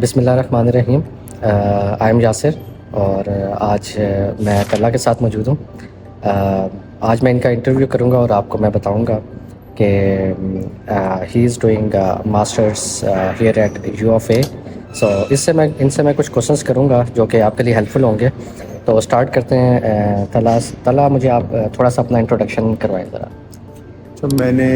बिस्मिल्लाहिर्रहमानिर्रहीम। I am Yasir और आज मैं तल्ला के साथ मौजूद हूँ। आज मैं इनका इंटरव्यू करूँगा और आपको मैं बताऊँगा कि he is doing masters here eight UFA। सो इनसे मैं कुछ क्वेश्चंस करूँगा जो कि आपके लिए हेल्पफुल होंगे। तो स्टार्ट करते हैं। तला मुझे आप थोड़ा सा अपना इंट्रोडक्शन करवाएं ज़रा। तो मैंने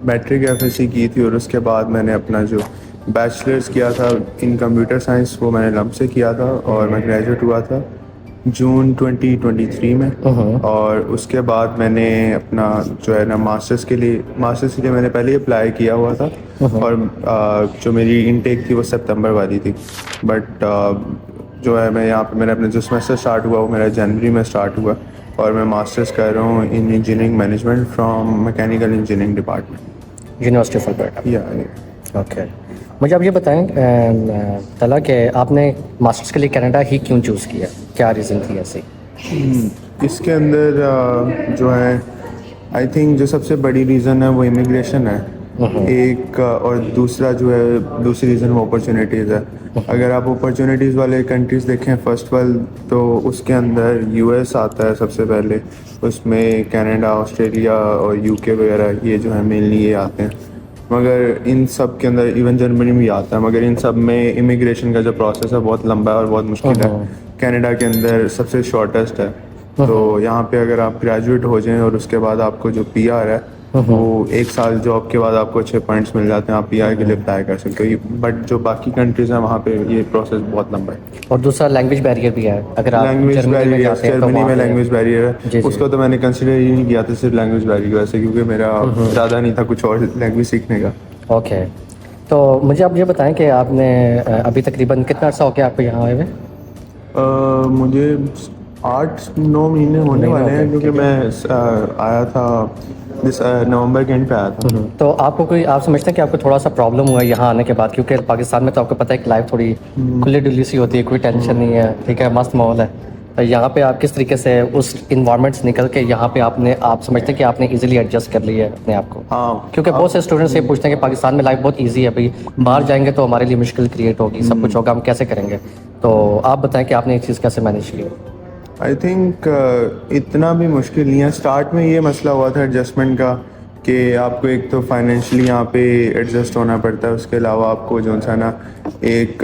मैट्रिक FSC की थी और उसके बाद मैंने अपना जो बैचलर्स किया था इन कंप्यूटर साइंस वो मैंने लम्ब से किया था और मैं ग्रेजुएट हुआ था जून 2023 में। और उसके बाद मैंने अपना जो है ना मास्टर्स के लिए मैंने पहले ही अप्लाई किया हुआ था और जो मेरी इनटेक थी वो सितंबर वाली थी। बट जो है मैं यहाँ पे मेरा अपना जो सेमेस्टर स्टार्ट हुआ वो मेरा जनवरी में स्टार्ट हुआ और मैं मास्टर्स कर रहा हूँ इन engineering management from mechanical engineering department university of Alberta. या ओके, मुझे आप ये बताएं तला कि आपने मास्टर्स के लिए कनाडा ही क्यों चूज़ किया, क्या रीज़न थी ऐसी? इसके अंदर जो है आई थिंक जो सबसे बड़ी रीज़न है वो इमिग्रेशन है एक, और दूसरा जो है दूसरी रीज़न वो अपॉर्चुनिटीज़ है। अगर आप अपॉर्चुनिटीज़ वाले कंट्रीज़ देखें फर्स्ट वर्ल्ड तो उसके अंदर US आता है सबसे पहले, उसमें कनाडा, ऑस्ट्रेलिया और UK वगैरह ये जो है मेनली ये आते हैं। मगर इन सब के अंदर इवन जर्मनी भी आता है, मगर इन सब में इमिग्रेशन का जो प्रोसेस है बहुत लंबा है और बहुत मुश्किल है। कनाडा के अंदर सबसे शॉर्टेस्ट है। तो यहाँ पे अगर आप ग्रेजुएट हो जाएं और उसके बाद आपको जो PR है वो 1 साल जॉब के बाद आपको अच्छे पॉइंट्स मिल जाते हैं, आप PR के लिए अप्लाई कर सकते हो। बट जो बाकी कंट्रीज हैं वहाँ पे ये प्रोसेस बहुत लंबा है और दूसरा लैंग्वेज बैरियर भी है। अगर आप लैंग्वेज बैरियर, जर्मनी में लैंग्वेज बैरियर है, जी। उसको तो मैंने कंसिडर ही नहीं किया था सिर्फ लैंग्वेज बैरियर की वजह से, क्योंकि मेरा ज़्यादा नहीं था कुछ और लैंग्वेज सीखने का। ओके, तो मुझे आप ये बताएं कि आपने अभी तकरीबन कितना अर्सा हो गया आपको यहाँ आए हुए? मुझे 8-9 महीने होने वाले हैं, क्योंकि मैं आया था इस नवंबर के एंड पे आया था। तो आपको कोई, आप समझते हैं कि आपको थोड़ा सा प्रॉब्लम हुआ है यहाँ आने के बाद? क्योंकि पाकिस्तान में तो आपको पता है कि लाइफ थोड़ी खुली डुली सी होती है, कोई टेंशन नहीं है, ठीक है, मस्त माहौल है। तो यहाँ पे आप किस तरीके से उस इन्वायरमेंट से निकल के यहाँ पे आप समझते हैं कि आपने इजीली एडजस्ट कर लिया है अपने आप को? हाँ, क्योंकि बहुत से स्टूडेंट्स ये पूछते हैं कि पाकिस्तान में लाइफ बहुत इजी है, भाई बाहर जाएंगे तो हमारे लिए मुश्किल क्रिएट होगी, सब कुछ होगा, हम कैसे करेंगे? तो आप बताएं कि आपने ये चीज़ कैसे मैनेज की? आई थिंक इतना भी मुश्किल नहीं है। स्टार्ट में ये मसला हुआ था एडजस्टमेंट का कि आपको एक तो फाइनेंशियली यहाँ पे एडजस्ट होना पड़ता है, उसके अलावा आपको जो है ना एक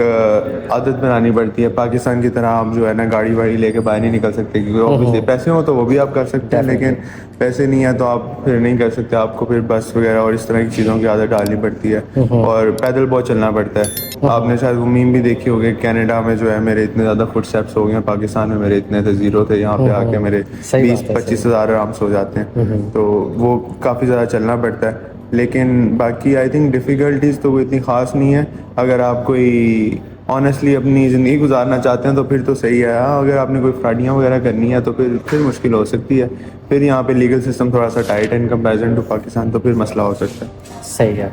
आदत बनानी पड़ती है। पाकिस्तान की तरह आप जो है ना गाड़ी वाड़ी लेके बाहर नहीं निकल सकते, क्योंकि ऑब्वियसली पैसे हो तो वो भी आप कर सकते हैं, लेकिन पैसे नहीं है तो आप फिर नहीं कर सकते। आपको फिर बस वगैरह और इस तरह की चीज़ों की आदत डालनी पड़ती है और पैदल बहुत चलना पड़ता है। आपने शायद वो मीम भी देखी होगी, कनाडा में जो है मेरे इतने ज़्यादा फुटस्टेप्स हो गए, पाकिस्तान में मेरे इतने थे, 0 थे, यहाँ पे आके मेरे 20-25 हज़ार आराम से हो जाते हैं। तो वो काफ़ी ज़्यादा चलना पड़ता है। लेकिन बाकी आई थिंक डिफ़िकल्टीज़ तो वो इतनी ख़ास नहीं है। अगर आप कोई ऑनेस्टली अपनी ज़िंदगी गुजारना चाहते हैं तो फिर तो सही है। अगर आपने कोई फ्रॉडियाँ वगैरह करनी है तो फिर मुश्किल हो सकती है। फिर यहाँ पे लीगल सिस्टम थोड़ा सा टाइट है इन कंपैरिजन टू पाकिस्तान, तो फिर मसला हो सकता है। सही है।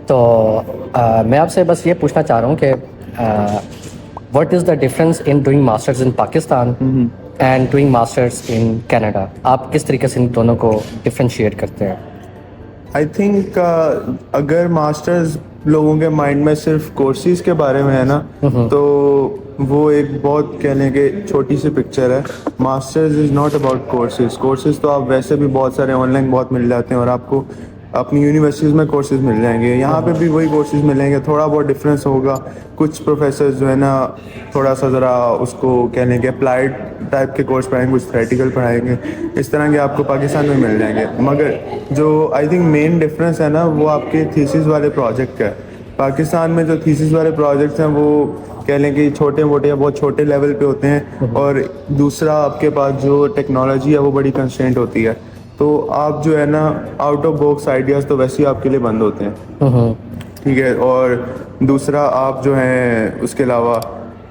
तो मैं आपसे बस ये पूछना चाह रहा हूँ कि what is the difference in doing masters in Pakistan and doing masters in Canada? आप किस तरीके से इन दोनों को डिफ्रेंशिएट करते हैं? आई थिंक अगर मास्टर्स लोगों के माइंड में सिर्फ कोर्सेज के बारे में है ना, तो वो एक बहुत कह लें कि छोटी सी पिक्चर है। Masters is not about courses तो आप वैसे भी बहुत सारे ऑनलाइन बहुत मिल जाते हैं और आपको अपनी यूनिवर्सिटीज़ में कोर्सेज मिल जाएंगे। यहाँ पे भी वही कोर्सेज मिलेंगे, थोड़ा बहुत डिफरेंस होगा। कुछ प्रोफेसर जो है ना थोड़ा सा ज़रा उसको कह लें कि अप्लाइड टाइप के कोर्स पढ़ाएंगे, कुछ प्रैक्टिकल पढ़ाएंगे, इस तरह के आपको पाकिस्तान में मिल जाएंगे। मगर जो आई थिंक मेन डिफरेंस है ना वो आपके थीसिस वाले प्रोजेक्ट का है। पाकिस्तान में जो थीसिस वाले प्रोजेक्ट्स हैं वो कह लें कि छोटे मोटे या बहुत छोटे लेवल पे होते हैं, और दूसरा आपके पास जो टेक्नोलॉजी है वो बड़ी कंस्ट्रेंट होती है। तो आप जो है ना आउट ऑफ बॉक्स आइडियाज़ तो वैसे ही आपके लिए बंद होते हैं, ठीक है। और दूसरा आप जो है उसके अलावा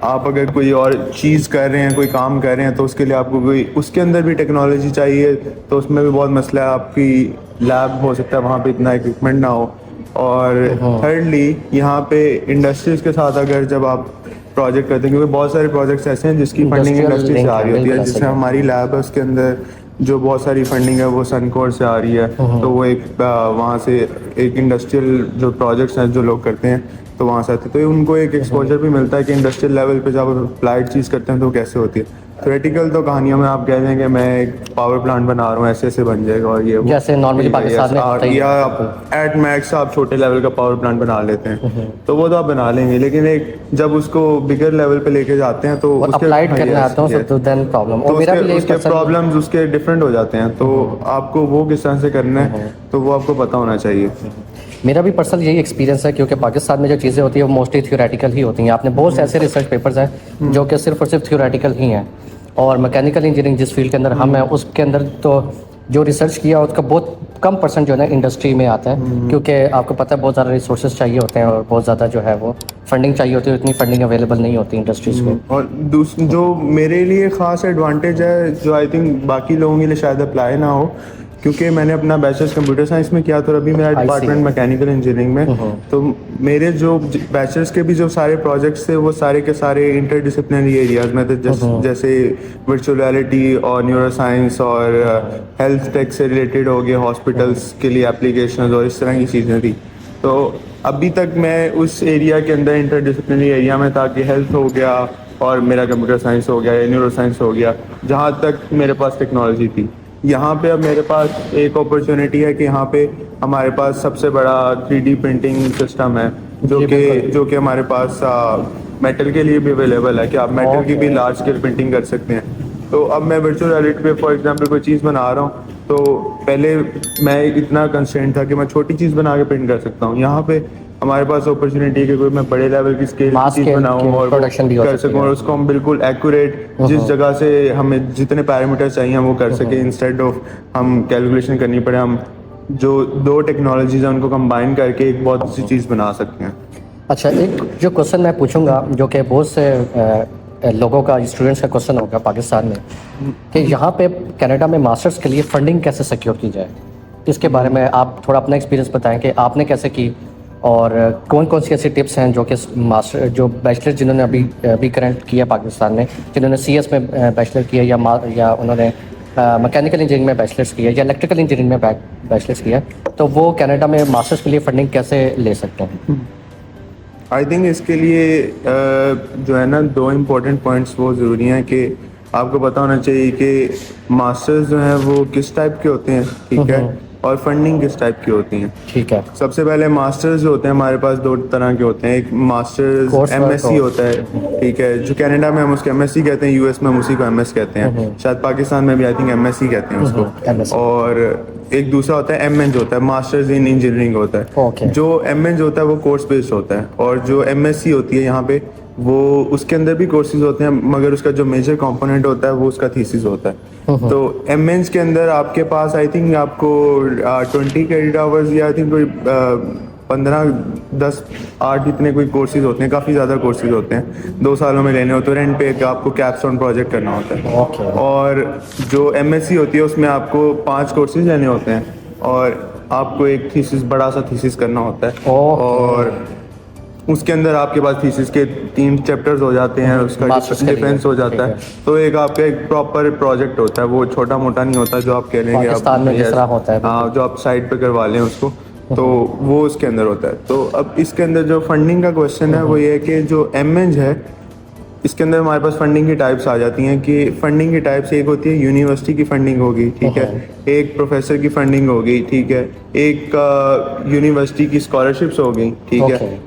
आप अगर कोई और चीज़ कर रहे हैं, कोई काम कर रहे हैं, तो उसके लिए आपको कोई उसके अंदर भी टेक्नोलॉजी चाहिए, तो उसमें भी बहुत मसला है। आपकी लैब हो सकता है वहाँ पे इतना इक्विपमेंट ना हो। और थर्डली यहाँ पे इंडस्ट्रीज़ के साथ अगर जब आप प्रोजेक्ट करते हैं, क्योंकि बहुत सारे प्रोजेक्ट्स ऐसे हैं जिसकी फंडिंग इंडस्ट्री से आ रही होती है, जैसे हमारी लैब है उसके अंदर जो बहुत सारी फंडिंग है वो सनकोर से आ रही है। तो वो एक वहाँ से एक इंडस्ट्रियल जो प्रोजेक्ट्स हैं जो लोग करते हैं तो वहाँ से आते हैं। तो उनको एक एक्सपोजर भी मिलता है कि इंडस्ट्रियल लेवल पे जब अप्लाइड चीज़ करते हैं तो कैसे होती है। थ्योरेटिकल तो कहानियों में आप कह देंगे मैं एक पावर प्लांट बना रहा हूँ, ऐसे ऐसे बन जाएगा और ये वो। जैसे नॉर्मली पाकिस्तान में होता ही या है। आप एट मैक्स आप छोटे लेवल का पावर प्लांट बना लेते हैं, तो वो तो आप बना लेंगे, लेकिन एक जब उसको बिगर लेवल पे लेके जाते हैं तो और उसके अप्लाइड करने आते हो तो देन प्रॉब्लम। और मेरा भी यही उसके concern है। प्रॉब्लम्स उसके डिफरेंट हो जाते हैं, तो आपको वो किस तरह से करना है तो वो आपको पता होना चाहिए। मेरा भी पर्सनल यही एक्सपीरियंस है, क्योंकि पाकिस्तान में जो चीज़ें होती है वो मोस्टली थ्योरेटिकल ही होती हैं। आपने बहुत से ऐसे रिसर्च पेपर्स हैं जो कि सिर्फ और सिर्फ थ्योरेटिकल ही हैं, और मैकेनिकल इंजीनियरिंग जिस फील्ड के अंदर हम हैं उसके अंदर तो जो रिसर्च किया उसका बहुत कम परसेंट जो है ना इंडस्ट्री में आता है, क्योंकि आपको पता है बहुत ज़्यादा रिसोर्सेज चाहिए होते हैं और बहुत ज़्यादा जो है वो फंडिंग चाहिए होती है, इतनी फंडिंग अवेलेबल नहीं होती इंडस्ट्रीज में। और जो मेरे लिए ख़ास एडवांटेज है, जो आई थिंक बाकी लोगों के लिए शायद अप्लाई ना हो, क्योंकि मैंने अपना बैचलर्स कंप्यूटर साइंस में किया, तो अभी मेरा डिपार्टमेंट मैकेनिकल इंजीनियरिंग में, तो मेरे जो बैचलर्स के भी जो सारे प्रोजेक्ट्स थे वो सारे के सारे इंटरडिसिप्लिनरी एरियाज में थे, जैसे वर्चुअल रियलिटी और न्यूरो साइंस और हेल्थ टेक से रिलेटेड हो गए, हॉस्पिटल्स के लिए एप्लीकेशंस और इस तरह की चीज़ें थी। तो अभी तक मैं उस एरिया के अंदर इंटरडिसिप्लिनरी एरिया में था कि हेल्थ हो गया और मेरा कंप्यूटर साइंस हो गया या न्यूरो साइंस हो गया, जहाँ तक मेरे पास टेक्नोलॉजी थी। यहाँ पे अब मेरे पास एक अपॉर्चुनिटी है कि यहाँ पे हमारे पास सबसे बड़ा 3D प्रिंटिंग सिस्टम है, जो कि हमारे पास मेटल के लिए भी अवेलेबल है कि आप मेटल की भी लार्ज स्केल प्रिंटिंग कर सकते हैं। तो अब मैं वर्चुअल रियलिटी पे फॉर एग्जांपल कोई चीज़ बना रहा हूँ, तो पहले मैं इतना कंस्ट्रेंट था कि मैं छोटी चीज़ बना के प्रिंट कर सकता हूँ। यहाँ पे हमारे पास अपॉर्चुनिटी है कि कोई मैं बड़े लेवल की स्केल की चीज़ बनाऊँ और प्रोडक्शन भी कर सकूँ, और उसको हम बिल्कुल एक्यूरेट जिस जगह से हमें जितने पैरामीटर चाहिए हम वो कर सके, इंस्टेड ऑफ हम कैलकुलेशन करनी पड़े। हम जो दो टेक्नोलॉजीज हैं उनको कंबाइन करके एक बहुत अच्छी चीज़ बना सकते हैं। अच्छा, एक जो क्वेश्चन मैं पूछूंगा जो कि बहुत से लोगों का, स्टूडेंट्स का क्वेश्चन होगा पाकिस्तान में, कि यहाँ पे कनाडा में मास्टर्स के लिए फंडिंग कैसे सिक्योर की जाए, इसके बारे में आप थोड़ा अपना एक्सपीरियंस बताएं कि आपने कैसे की, और कौन कौन सी ऐसी टिप्स हैं जो कि मास्टर जो बैचलर जिन्होंने अभी करंट किया पाकिस्तान में, जिन्होंने CS में बैचलर किया या उन्होंने मैकेनिकल इंजीनियरिंग में बैचलर्स किया या इलेक्ट्रिकल इंजीनियरिंग में बैचलर्स किया, तो वो कनाडा में मास्टर्स के लिए फंडिंग कैसे ले सकते हैं? आई थिंक इसके लिए जो है ना दो इम्पोर्टेंट पॉइंट्स वो ज़रूरी हैं कि आपको पता होना चाहिए कि मास्टर्स जो हैं वो किस टाइप के होते हैं, ठीक है, और फंडिंग किस टाइप की होती हैं। ठीक है। सबसे पहले मास्टर्स जो होते हैं हमारे पास दो तरह के होते हैं। एक मास्टर्स MSc होता है, ठीक है, जो कनाडा में हम उसको MSc कहते हैं, US में हम उसी को MS कहते हैं, शायद पाकिस्तान में भी आई थिंक MSc कहते हैं उसको। और एक दूसरा होता है MN जो होता है, मास्टर्स इन इंजीनियरिंग होता है। जो MN जो होता है वो कोर्स बेस्ड होता है, और जो MSc होती है यहाँ पे वो उसके अंदर भी कोर्सेज होते हैं, मगर उसका जो मेजर कंपोनेंट होता है वो उसका थीसिस होता है। तो MNs के अंदर आपके पास आई थिंक आपको 20 क्रेडिट आवर्स या आई थिंक कोई 15-10-8 इतने कोई कोर्सेज होते हैं, काफ़ी ज़्यादा कोर्सेज होते हैं, 2 सालों में लेने होते हैं, रेंट पे आपको कैप्स्टोन प्रोजेक्ट करना होता है। और जो MSc होती है उसमें आपको 5 कोर्सेज लेने होते हैं और आपको एक थीसिस, बड़ा सा थीसिस करना होता है, और उसके अंदर आपके पास थीसिस के 3 चैप्टर्स हो जाते हैं, उसका डिफेंस हो जाता है। तो एक आपका एक प्रॉपर प्रोजेक्ट होता है, वो छोटा मोटा नहीं होता जो आप कह रहे हैं पाकिस्तान में जिस तरह होता है, हाँ, जो आप साइड पे करवा लें उसको, तो वो उसके अंदर होता है। तो अब इसके अंदर जो फंडिंग का क्वेश्चन है वो ये है कि जो MN है इसके अंदर हमारे पास फंडिंग की टाइप्स आ जाती हैं कि फंडिंग की टाइप्स एक होती है यूनिवर्सिटी की फंडिंग होगी, ठीक है, एक प्रोफेसर की फंडिंग होगी, ठीक है, एक यूनिवर्सिटी की स्कॉलरशिप्स हो गई, ठीक है,